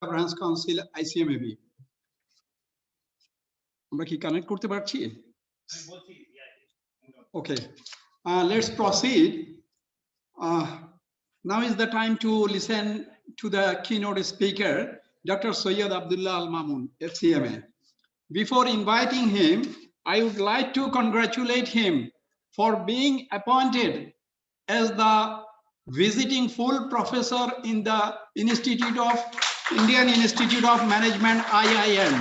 Branch Council ICMAB. আমরা কি connect করতে পারছি? Okay, let's proceed. Now is the time to listen to the keynote speaker, Dr. Sayyid Abdullah Al Mamun, FCMA. Before inviting him, I would like to congratulate him for being appointed as the visiting full professor in the Indian Institute of Management, IIM.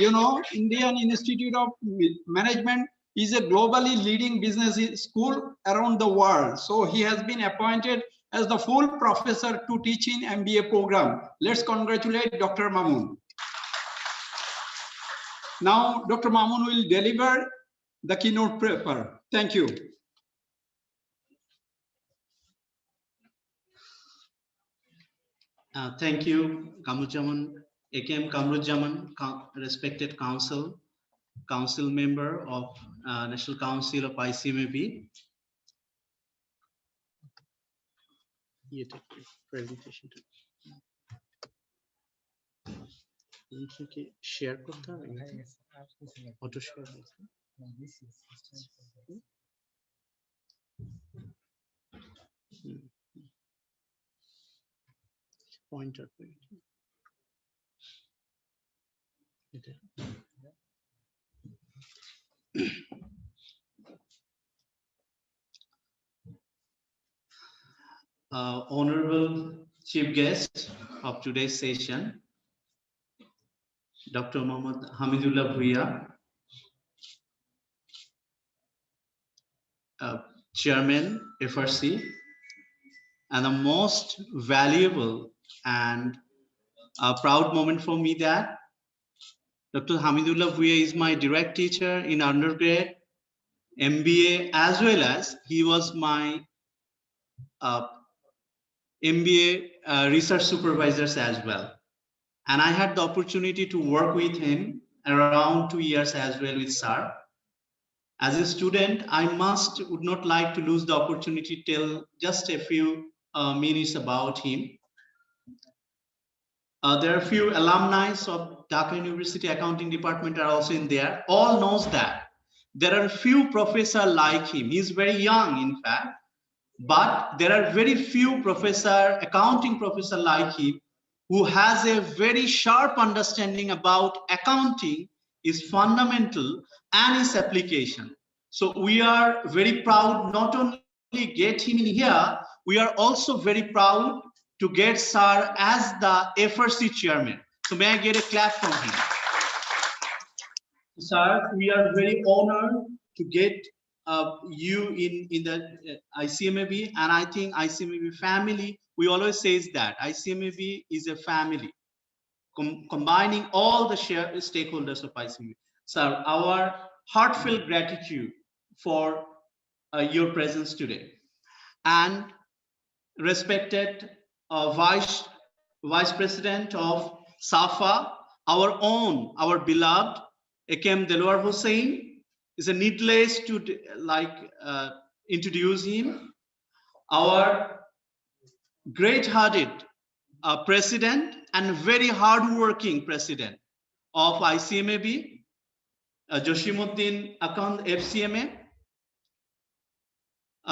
You know, Indian Institute of Management is a globally leading business school around the world. So he has been appointed as the full professor to teach in MBA program. Let's congratulate Dr. Mamun. Now, Dr. Mamun will deliver the keynote paper. Thank you. Thank you, Kamrujaman, AKM Kamrujaman, respected council member of National Council of ICMAB. Presentation. Share auto share. Pointer. Honorable Chief Guest of today's session, Dr. Muhammad Hamidullah Bhuiya, Chairman, FRC, and the most valuable and a proud moment for me that Dr. Hamidullah Bhuiya is my direct teacher in undergrad, MBA, as well as he was my MBA research supervisors as well. And I had the opportunity to work with him around 2 years as well with sir. As a student, I would not like to lose the opportunity to tell just a few minutes about him. There are a few alumni of Dhaka University Accounting Department are also in there. All knows that there are few professors like him. He's very young, in fact, but there are very few accounting professor like him who has a very sharp understanding about accounting, is fundamental and its application. So we are very proud not only get him in here, we are also very proud to get sir as the FRC chairman. So may I get a clap from him? Sir, we are very honored to get you in the ICMAB, and I think ICMAB family, we always says that ICMAB is a family, combining all the stakeholders of ICMAB. Sir, our heartfelt gratitude for your presence today. And respected Vice President of SAFA, our beloved AKM Delwar Hussain, is a needless to introduce him. Our great-hearted president and very hard-working president of ICMAB, Joshimuddin Akand, FCMA,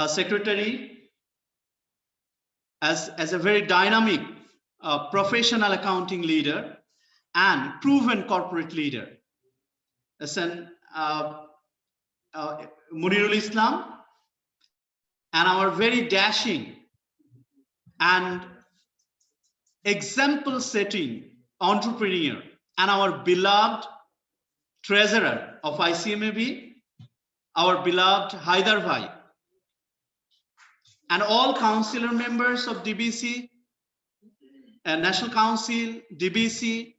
secretary, as a very dynamic professional accounting leader and proven corporate leader. As an Munirul Islam, and our very dashing and example-setting entrepreneur, and our beloved treasurer of ICMAB, our beloved Haidar Bhai, and all councillor members of DBC, National Council, DBC,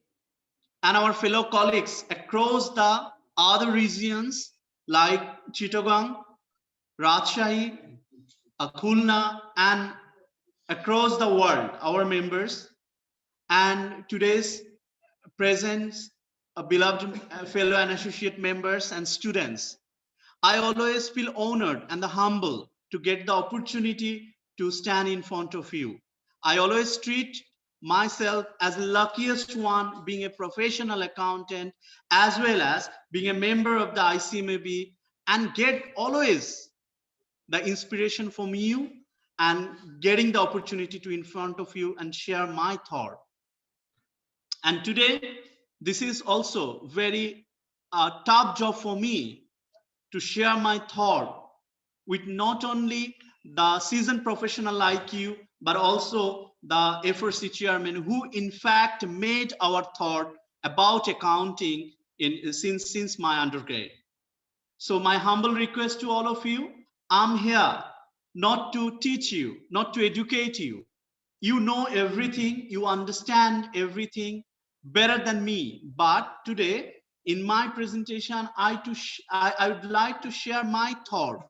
and our fellow colleagues across the other regions like Chittagong, Rajshahi, Khulna, and across the world, our members, and today's presence, beloved fellow and associate members and students. I always feel honored and humble to get the opportunity to stand in front of you. I always treat myself as the luckiest one being a professional accountant, as well as being a member of the ICMAB, and get always the inspiration from you and getting the opportunity to in front of you and share my thought. And today, this is also very tough job for me to share my thought with not only the seasoned professional like you, but also the FRC chairman who in fact made our thought about accounting since my undergrad. So my humble request to all of you, I'm here not to teach you, not to educate you. You know everything, you understand everything better than me. But today, in my presentation, I would like to share my thought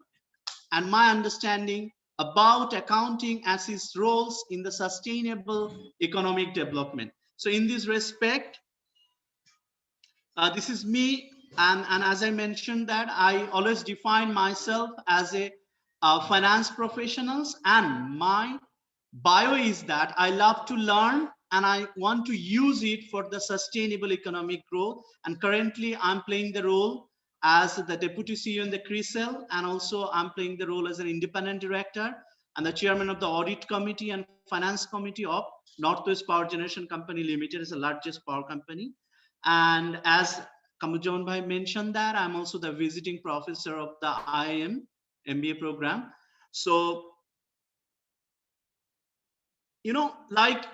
and my understanding about accounting as its roles in the sustainable economic development. So in this respect, this is me, and as I mentioned that I always define myself as a finance professionals, and my bio is that I love to learn and I want to use it for the sustainable economic growth. And currently I'm playing the role as the deputy CEO in the CRISL, and also I'm playing the role as an independent director and the chairman of the audit committee and finance committee of Northwest Power Generation Company Limited, is the largest power company. And as Kamujjaman Bhai mentioned that I'm also the visiting professor of the IIM MBA program. So, you know, like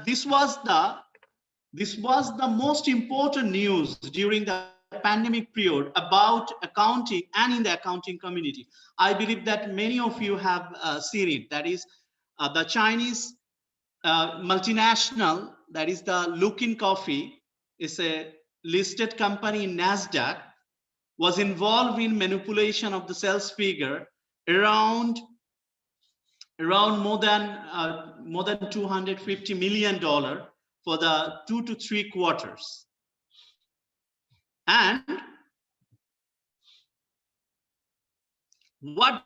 this was the most important news during the pandemic period about accounting and in the accounting community. I believe that many of you have seen it. That is the Chinese multinational, that is the Luckin Coffee, is a listed company in NASDAQ, was involved in manipulation of the sales figure around more than $250 million for the 2 to 3 quarters. And what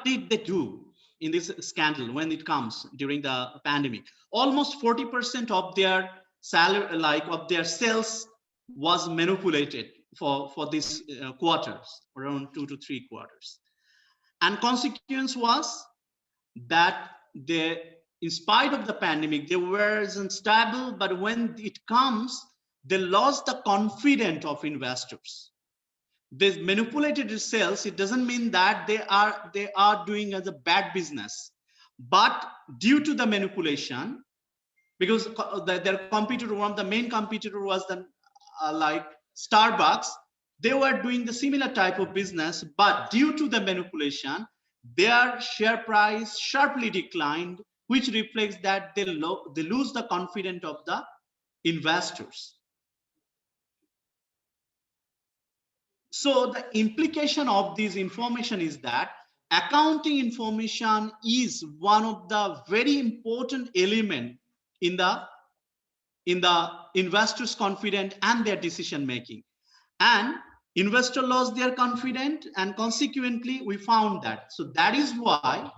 did they do in this scandal when it comes during the pandemic? Almost 40% of their salary, like of their sales, was manipulated for these quarters, around 2 to 3 quarters. And consequence was that they, in spite of the pandemic, they were unstable, but when it comes, they lost the confidence of investors. They manipulated the sales. It doesn't mean that they are doing as a bad business, but due to the manipulation, because their competitor, one of the main competitor was the like Starbucks, they were doing the similar type of business, but due to the manipulation, their share price sharply declined, which reflects that they lose the confidence of the investors. So the implication of this information is that accounting information is one of the very important element in the investors' confidence and their decision making. And investor lost their confidence, and consequently we found that. So that is why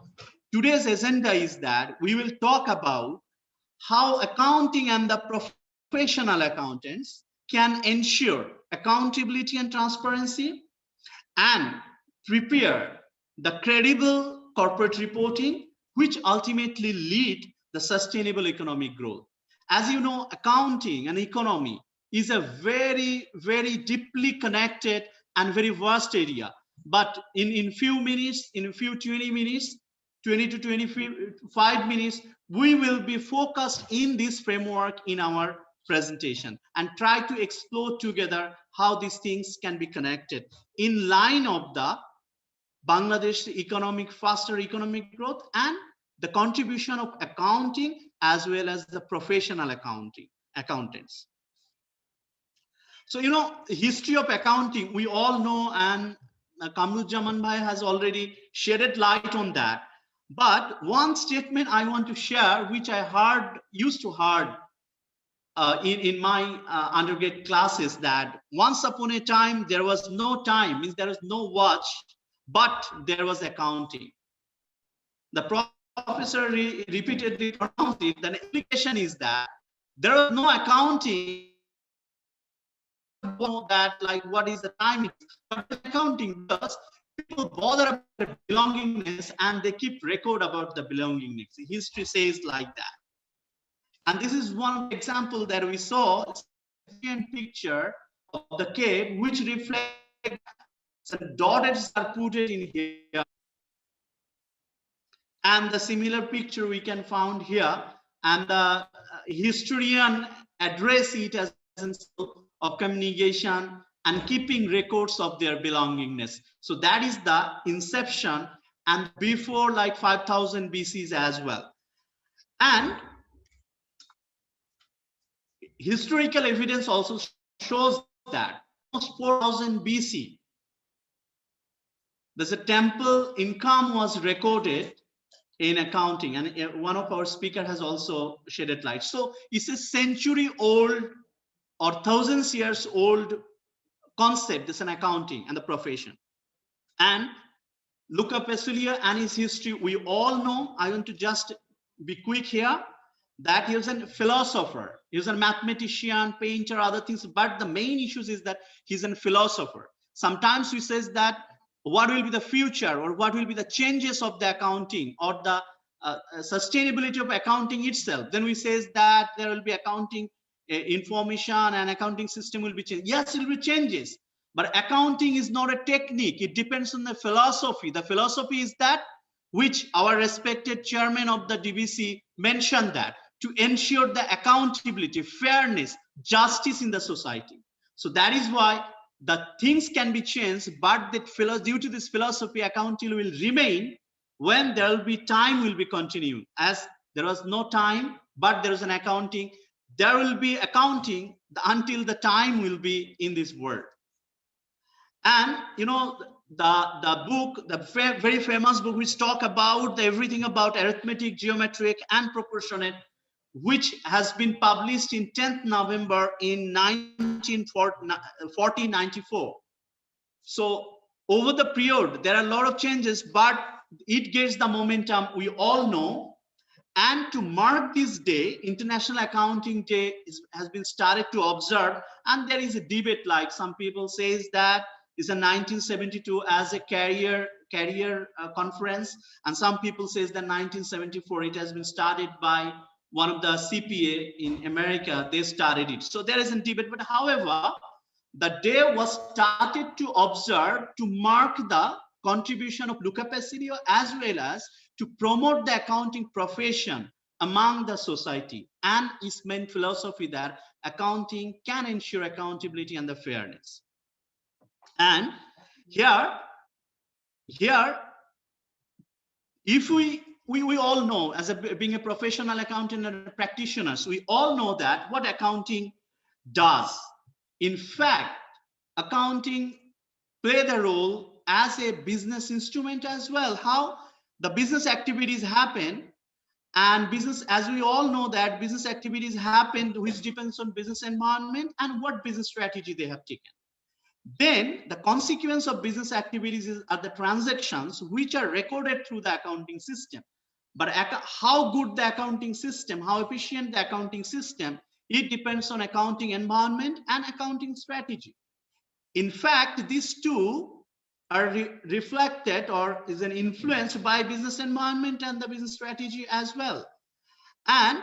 today's agenda is that we will talk about how accounting and the professional accountants can ensure accountability and transparency and prepare the credible corporate reporting, which ultimately lead the sustainable economic growth. As you know, accounting and economy is a very, very deeply connected and very vast area. But in few minutes, in a few 20 minutes, 20 to 25 minutes, we will be focused in this framework in our presentation and try to explore together how these things can be connected in line of the Bangladesh faster economic growth and the contribution of accounting as well as the professional accountants. So, you know, history of accounting, we all know, and Kamujjaman Bhai has already shedded light on that. But one statement I want to share, which I used to heard in my undergrad classes, that once upon a time, there was no time, means there was no watch, but there was accounting. The problem professor repeatedly pronounced it, then the implication is that there was no accounting. Know that like what is the time, but accounting because people bother about the belongingness and they keep record about the belongingness. History says like that. And this is one example that we saw. It's a picture of the cave which reflects some dots are put in here, and the similar picture we can found here, and the historian address it as a symbol of communication and keeping records of their belongingness. So that is the inception, and before like 5000 BCs as well. And historical evidence also shows that almost 4000 BC, there's a temple income was recorded in accounting, and one of our speaker has also shedded light. So it's a century old or thousands years old concept. It's an accounting and the profession. And Luca Pacilia and his history, we all know. I want to just be quick here that he was a philosopher, he was a mathematician, painter, other things, but the main issues is that he's a philosopher. Sometimes he says that what will be the future or what will be the changes of the accounting or the sustainability of accounting itself. Then we says that there will be accounting information and accounting system will be changed. Yes, it will be changes, but accounting is not a technique. It depends on the philosophy. The philosophy is that which our respected chairman of the DBC mentioned, that to ensure the accountability, fairness, justice in the society. So that is why the things can be changed, but that due to this philosophy, accounting will remain. When there will be time, will be continued. As there was no time, but there is an accounting, there will be accounting until the time will be in this world. And you know, the book, the very famous book which talk about everything about arithmetic, geometric, and proportionate, which has been published in 10th November in 1494. So over the period, there are a lot of changes, but it gets the momentum we all know. And to mark this day, International Accounting Day has been started to observe. And there is a debate, like some people says that it's a 1972 as a career conference, and some people says that 1974 it has been started by one of the CPA in America. They started it. So there is a debate, but however, the day was started to observe to mark the contribution of Luca Pacidio as well as to promote the accounting profession among the society, and its main philosophy that accounting can ensure accountability and the fairness. And here if we all know, as being a professional accountant and practitioners, we all know that what accounting does. In fact, accounting play the role as a business instrument as well. How the business activities happen, and business, as we all know that business activities happen, which depends on business environment and what business strategy they have taken. Then the consequence of business activities are the transactions which are recorded through the accounting system. But how good the accounting system, how efficient the accounting system, it depends on accounting environment and accounting strategy. In fact, these two are reflected or is an influenced by business environment and the business strategy as well. And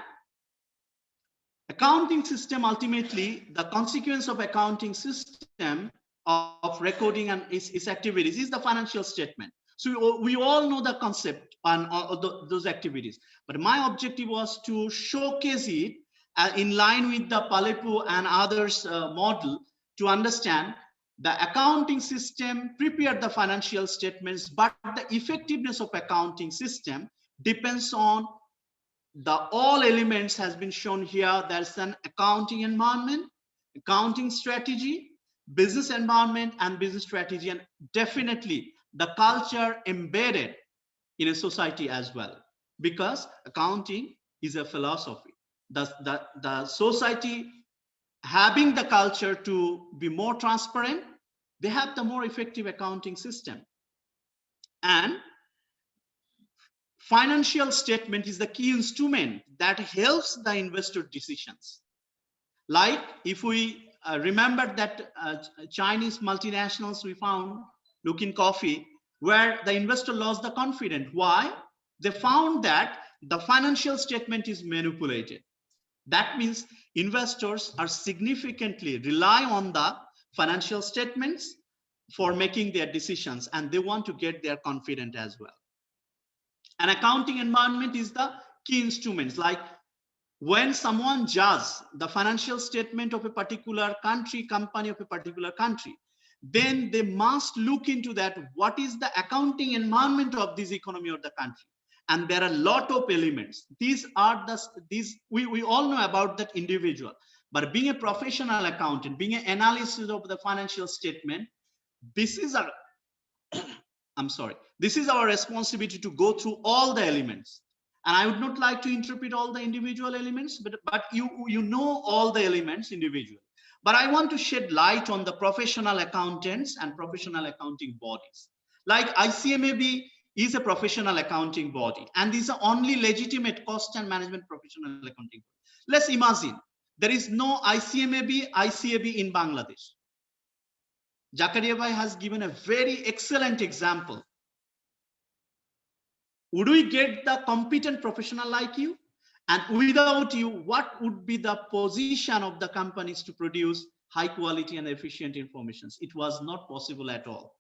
accounting system, ultimately, the consequence of accounting system of recording and its activities is the financial statement. So we all know the concept on those activities, but my objective was to showcase it in line with the Palepu and others model, to understand the accounting system prepared the financial statements, but the effectiveness of accounting system depends on the all elements has been shown here. There's an accounting environment, accounting strategy, business environment, and business strategy, and definitely the culture embedded in a society as well, because accounting is a philosophy. The society having the culture to be more transparent, they have the more effective accounting system. And financial statement is the key instrument that helps the investor decisions. Like if we remember that Chinese multinationals we found looking coffee, where the investor lost the confidence. Why? They found that the financial statement is manipulated. That means investors are significantly rely on the financial statements for making their decisions, and they want to get their confidence as well. An accounting environment is the key instruments. Like when someone judges the financial statement of a particular country, company of a particular country, then they must look into that. What is the accounting environment of this economy or the country? And there are a lot of elements. These are we all know about that individual, but being a professional accountant, being an analyst of the financial statement, this is our this is our responsibility to go through all the elements. And I would not like to interpret all the individual elements, but you know all the elements individually. But I want to shed light on the professional accountants and professional accounting bodies. Like ICMAB is a professional accounting body, and these are only legitimate cost and management professional accounting. Let's imagine there is no ICAB in Bangladesh. Zakaria Bhai has given a very excellent example. Would we get the competent professional like you? And without you, what would be the position of the companies to produce high quality and efficient information? It was not possible at all.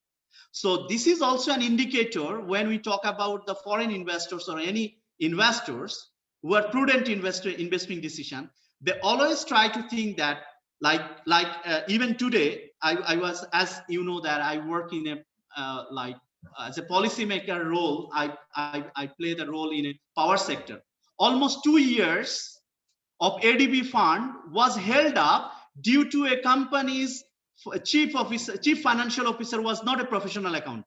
So this is also an indicator when we talk about the foreign investors or any investors who are prudent investing decision. They always try to think that even today, I was, as you know, that I work in a as a policymaker role. I play the role in a power sector. Almost 2 years of ADB fund was held up due to a company's chief financial officer was not a professional accountant.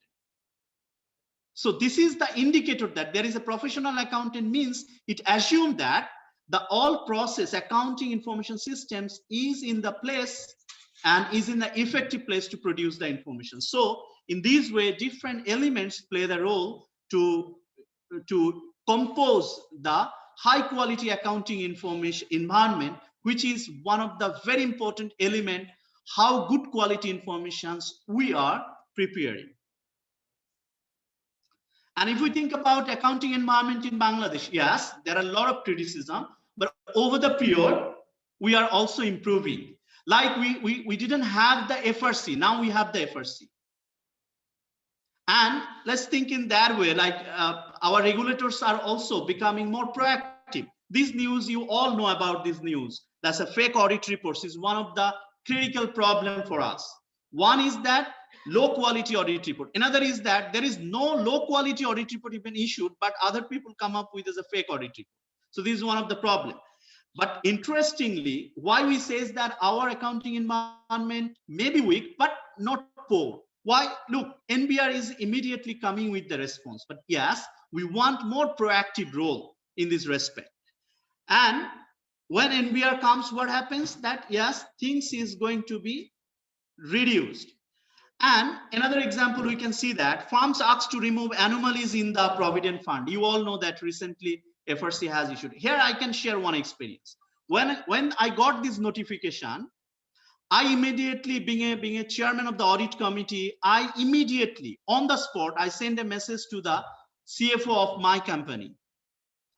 So this is the indicator that there is a professional accountant, means it assumes that the all process accounting information systems is in the place and is in the effective place to produce the information. So in this way, different elements play the role to compose the high quality accounting information environment, which is one of the very important element how good quality informations we are preparing. And if we think about accounting environment in Bangladesh, yes, there are a lot of criticism, but over the period, we are also improving. Like we didn't have the FRC, now we have the FRC. And let's think in that way, like our regulators are also becoming more proactive. This news, you all know about this news. That's a fake audit reports is one of the critical problem for us. One is that low quality audit report. Another is that there is no low quality audit report even issued, but other people come up with as a fake audit report. So this is one of the problem. But interestingly, why we say is that our accounting environment may be weak, but not poor. Why? Look, NBR is immediately coming with the response. But yes, we want more proactive role in this respect. And when NBR comes, what happens? That yes, things is going to be reduced. And another example, we can see that firms asked to remove anomalies in the provident fund. You all know that recently FRC has issued. Here I can share one experience. When I got this notification, I immediately, being a chairman of the audit committee, I immediately on the spot, I send a message to the CFO of my company.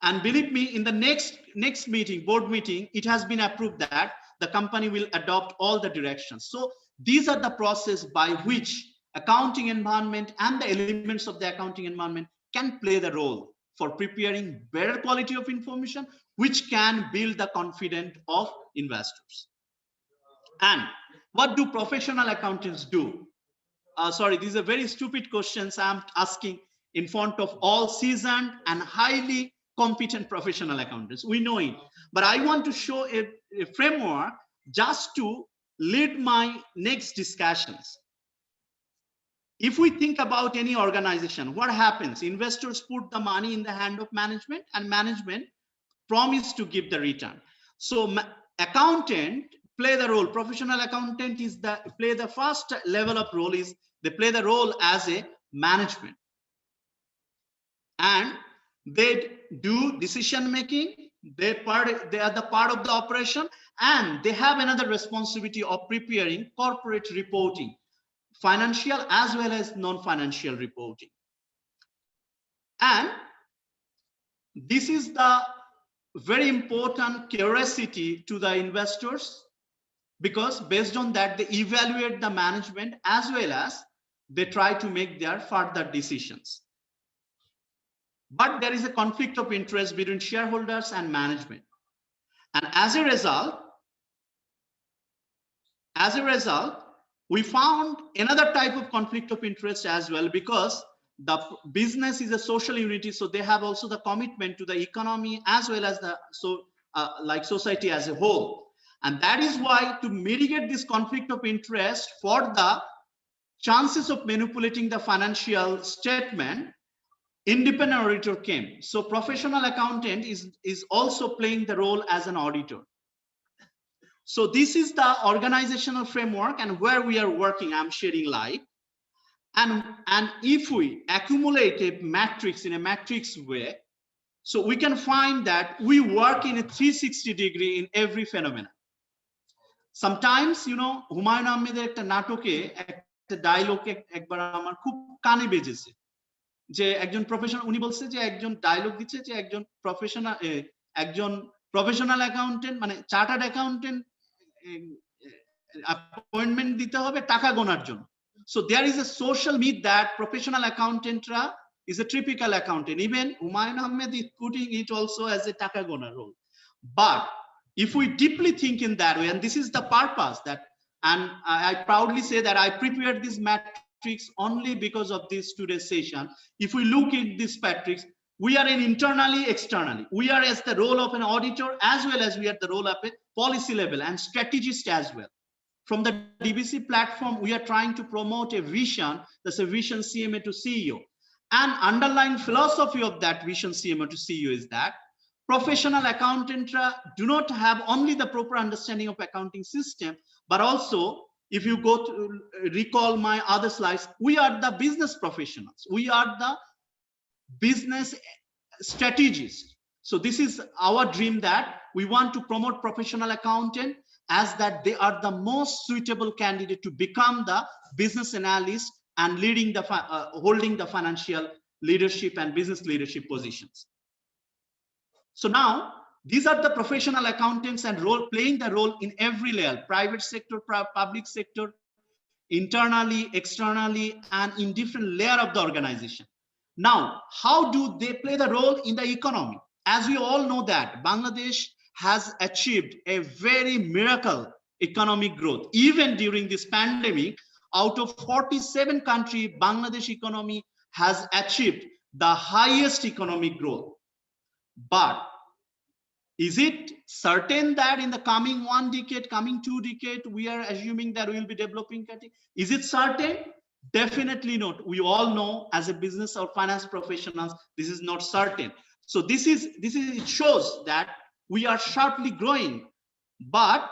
And believe me, in the next meeting, board meeting, it has been approved that the company will adopt all the directions. So these are the process by which accounting environment and the elements of the accounting environment can play the role for preparing better quality of information, which can build the confidence of investors. And what do professional accountants do? Sorry, these are very stupid questions I'm asking in front of all seasoned and highly competent professional accountants. We know it, but I want to show a framework just to lead my next discussions. If we think about any organization, what happens? Investors put the money in the hand of management, and management promise to give the return. So accountant play the role. Professional accountant is play the first level of role is they play the role as a management. And They do decision making. They are the part of the operation, and they have another responsibility of preparing corporate reporting, financial as well as non-financial reporting. And this is the very important curiosity to the investors, because based on that they evaluate the management as well as they try to make their further decisions. But there is a conflict of interest between shareholders and management, and as a result we found another type of conflict of interest as well, because the business is a social unity, so they have also the commitment to the economy as well as the like society as a whole. And that is why, to mitigate this conflict of interest for the chances of manipulating the financial statement, independent auditor came. So professional accountant is also playing the role as an auditor. So this is the organizational framework and where we are working. I'm sharing light. And if we accumulate a matrix in a matrix way, so we can find that we work in a 360-degree in every phenomenon. Sometimes, you know, Humayun আহমেদের একটা নাটকে একটা dialogue একবার আমার খুব কানে বেজেছে, যে একজন প্রফেশনাল, উনি বলছে যে একজন ডায়লগ দিচ্ছে যে একজন প্রফেশনাল অ্যাকাউন্টেন্ট মানে চার্টার্ড অ্যাকাউন্টেন্ট অ্যাপয়েন্টমেন্ট দিতে হবে টাকা গোনার জন্য. So there is a social myth that professional accountant is a typical accountant. Even Humayun Ahmed is putting it also as a taka gona role. But if we deeply think in that way, and this is the purpose that, and I proudly say that I prepared this matrix only because of this today's session. If we look at this matrix, we are in internally, externally. We are as the role of an auditor as well as we are the role of a policy level and strategist as well. From the DBC platform, we are trying to promote a vision, that's a vision CMA to CEO. And underlying philosophy of that vision CMA to CEO is that professional accountants do not have only the proper understanding of accounting system, but also, if you go to recall my other slides, we are the business professionals. We are the business strategists. So this is our dream, that we want to promote professional accountant as that they are the most suitable candidate to become the business analyst and leading the holding the financial leadership and business leadership positions. So now these are the professional accountants and playing the role in every layer: private sector, public sector, internally, externally, and in different layer of the organization. Now, how do they play the role in the economy? As we all know that Bangladesh has achieved a very miracle economic growth. Even during this pandemic, out of 47 countries, Bangladesh economy has achieved the highest economic growth. But is it certain that in the coming 1 decade, coming 2 decades, we are assuming that we will be developing country? Is it certain? Definitely not. We all know as a business or finance professionals, this is not certain. So this is it shows that we are sharply growing, but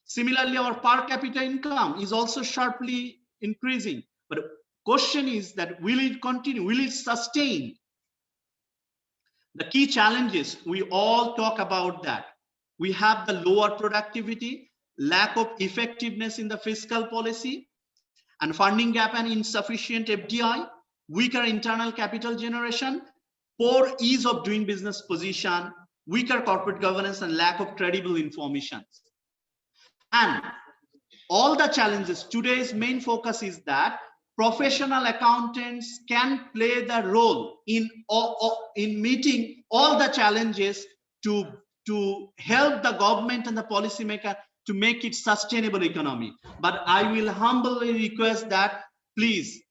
similarly our per capita income is also sharply increasing. But the question is that will it continue? Will it sustain? The key challenges, we all talk about that. We have the lower productivity, lack of effectiveness in the fiscal policy, and funding gap and insufficient FDI, weaker internal capital generation, poor ease of doing business position, weaker corporate governance, and lack of credible information. And all the challenges, today's main focus is that professional accountants can play the role in meeting all the challenges to help the government and the policymaker to make it sustainable economy. But I will humbly request that please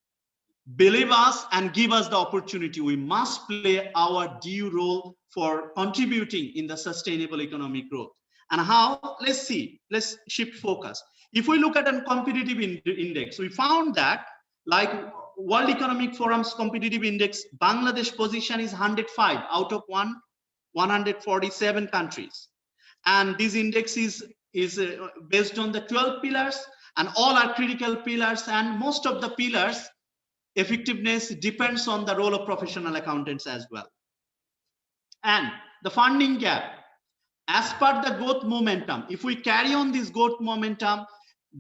believe us and give us the opportunity. We must play our due role for contributing in the sustainable economic growth. And how? Let's see. Let's shift focus. If we look at a competitive index, we found that, like World Economic Forum's competitive index, Bangladesh position is 105 out of 147 countries. And this index is based on the 12 pillars, and all are critical pillars, and most of the pillars effectiveness depends on the role of professional accountants as well. And the funding gap, as per the growth momentum, if we carry on this growth momentum,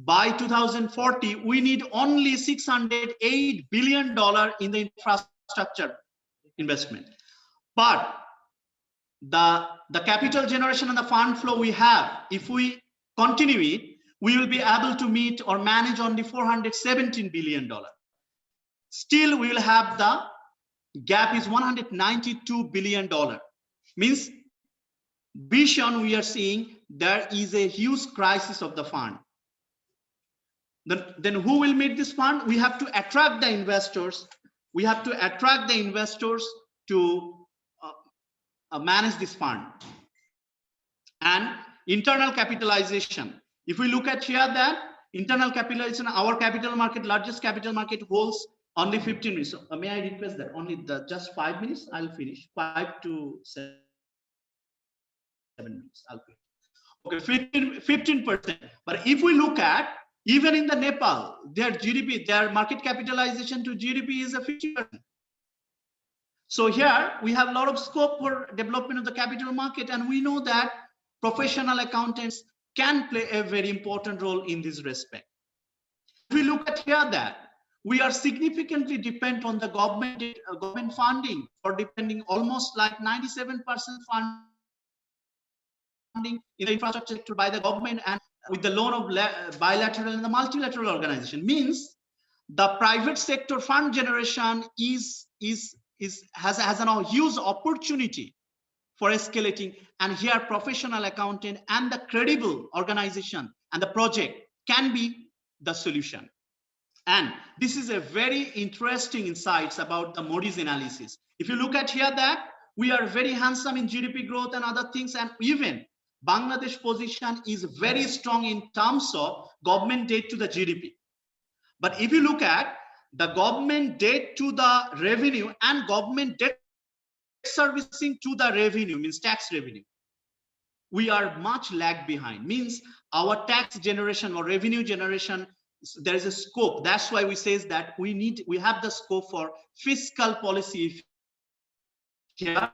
by 2040, we need only $608 billion in the infrastructure investment. But the capital generation and the fund flow we have, if we continue it, we will be able to meet or manage only $417 billion. Still, we will have the gap is $192 billion. Means vision, we are seeing there is a huge crisis of the fund. Then who will meet this fund? We have to attract the investors. We have to attract the investors to manage this fund. And internal capitalization. If we look at here, that internal capitalization, our capital market, largest capital market holds only 15 minutes. So, may I request that only just 5 minutes? I'll finish. 5 to 7 minutes. I'll finish. Okay, 15%. But if we look at even in the Nepal, their GDP, their market capitalization to GDP is a 50%. So here we have a lot of scope for development of the capital market, and we know that professional accountants can play a very important role in this respect. If we look at here, that we are significantly dependent on the government funding, or depending almost like 97% funding in the infrastructure sector by the government, and with the loan of bilateral and the multilateral organization. Means the private sector fund generation has a huge opportunity for escalating, and here professional accountant and the credible organization and the project can be the solution. And this is a very interesting insights about the Modi's analysis. If you look at here, that we are very handsome in GDP growth and other things, and even Bangladesh position is very strong in terms of government debt to the GDP. But if you look at the government debt to the revenue and government debt servicing to the revenue, means tax revenue, we are much lag behind. Means our tax generation or revenue generation, there is a scope. That's why we say that we have the scope for fiscal policy here,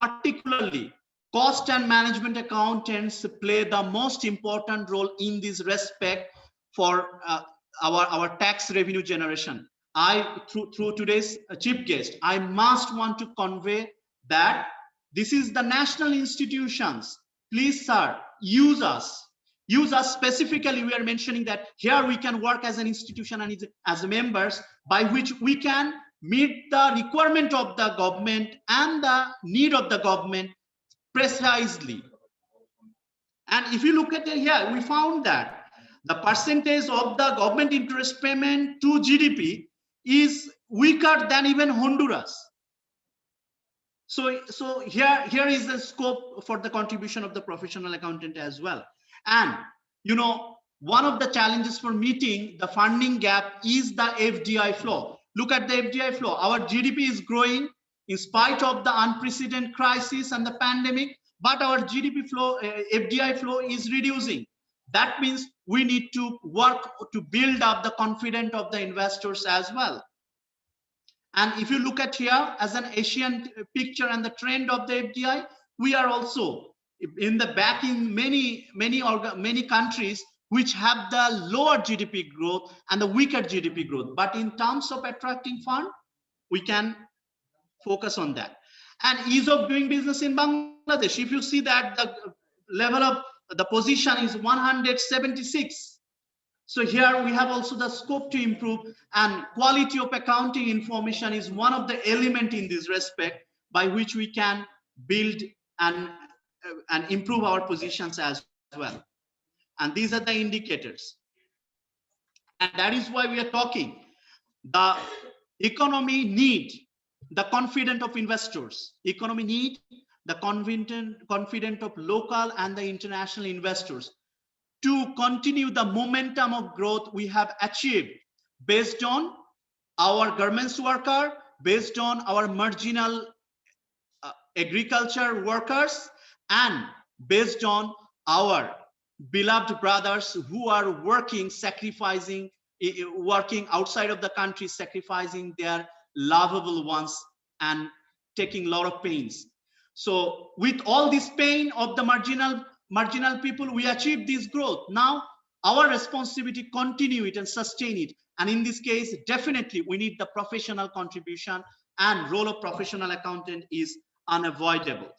particularly cost and management accountants play the most important role in this respect for our tax revenue generation. Through today's chief guest, I must want to convey that this is the national institutions. Please, sir, use us. Use us specifically. We are mentioning that here we can work as an institution and as members, by which we can meet the requirement of the government and the need of the government precisely. And if you look at it here, we found that the percentage of the government interest payment to GDP is weaker than even Honduras. So here is the scope for the contribution of the professional accountant as well. And you know, one of the challenges for meeting the funding gap is the FDI flow. Look at the FDI flow. Our GDP is growing in spite of the unprecedented crisis and the pandemic, but our GDP flow, FDI flow is reducing. That means we need to work to build up the confidence of the investors as well. And if you look at here as an Asian picture and the trend of the FDI, we are also in the back in many countries which have the lower GDP growth and the weaker GDP growth. But in terms of attracting fund, we can focus on that. And ease of doing business in Bangladesh, if you see that the level of the position is 176. So here we have also the scope to improve, and quality of accounting information is one of the elements in this respect by which we can build and improve our positions as well. And these are the indicators. And that is why we are talking. The economy need the confidence of investors. Economy need the confidence of local and the international investors to continue the momentum of growth we have achieved based on our garments worker, based on our marginal agriculture workers, and based on our beloved brothers who are working, sacrificing, working outside of the country, sacrificing their lovable ones and taking a lot of pains. So with all this pain of the marginal people, we achieve this growth. Now our responsibility continue it and sustain it. And in this case, definitely we need the professional contribution, and role of professional accountant is unavoidable.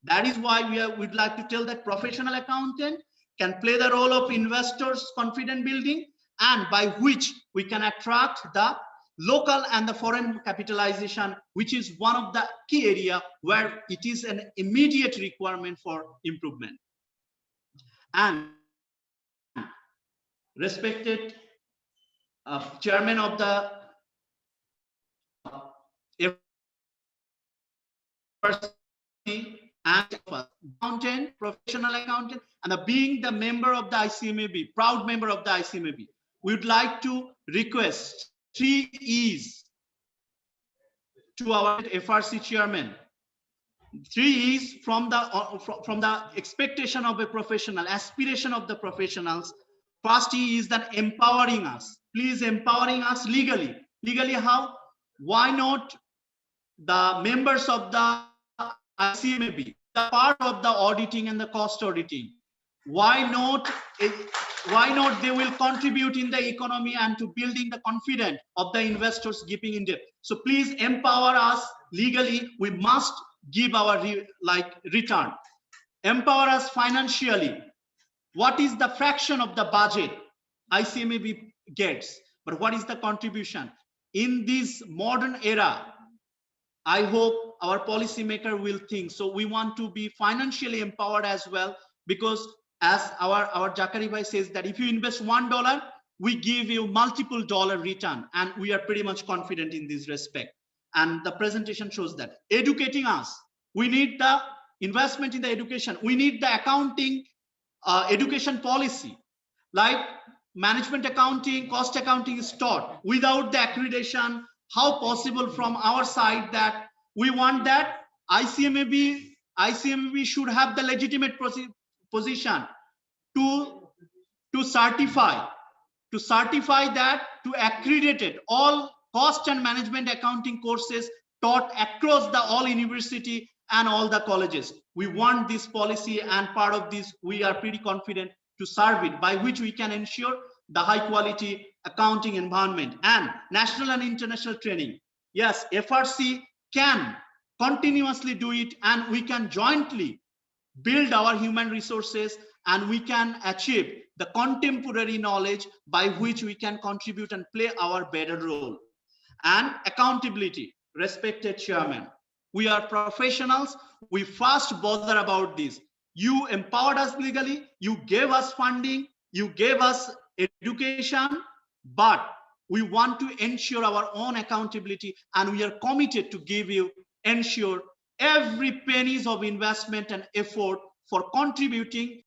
That is why we'd like to tell that professional accountant can play the role of investors' confidence building, and by which we can attract the local and the foreign capitalization, which is one of the key area where it is an immediate requirement for improvement. And respected chairman of the and accountant, professional accountant, and being the member of the ICMAB, proud member of the ICMAB, we would like to request 3 E's to our FRC chairman. 3 E's from the expectation of a professional, aspiration of the professionals. First E is that empowering us. Please empowering us legally. Legally how? Why not the members of the ICMAB, the part of the auditing and the cost auditing? Why not they will contribute in the economy and to building the confidence of the investors giving in depth. So please empower us legally. We must give our return. Empower us financially. What is the fraction of the budget ICMAB gets, but what is the contribution? In this modern era, I hope our policymaker will think. So we want to be financially empowered as well, because as our Jakari Bhai says that if you invest $1, we give you multiple dollar return, and we are pretty much confident in this respect. And the presentation shows that. Educating us, we need the investment in the education. We need the accounting education policy, like management accounting, cost accounting is taught. Without the accreditation, how possible from our side that we want that ICMAB should have the legitimate position to certify that, to accredit it, all cost and management accounting courses taught across the all university and all the colleges. We want this policy, and part of this we are pretty confident to serve it, by which we can ensure the high quality accounting environment and national and international training. Yes, FRC can continuously do it, and we can jointly build our human resources, and we can achieve the contemporary knowledge by which we can contribute and play our better role. And accountability, respected chairman, we are professionals. We first bother about this. You empowered us legally, you gave us funding, you gave us education, but we want to ensure our own accountability, and we are committed to ensure every pennies of investment and effort for contributing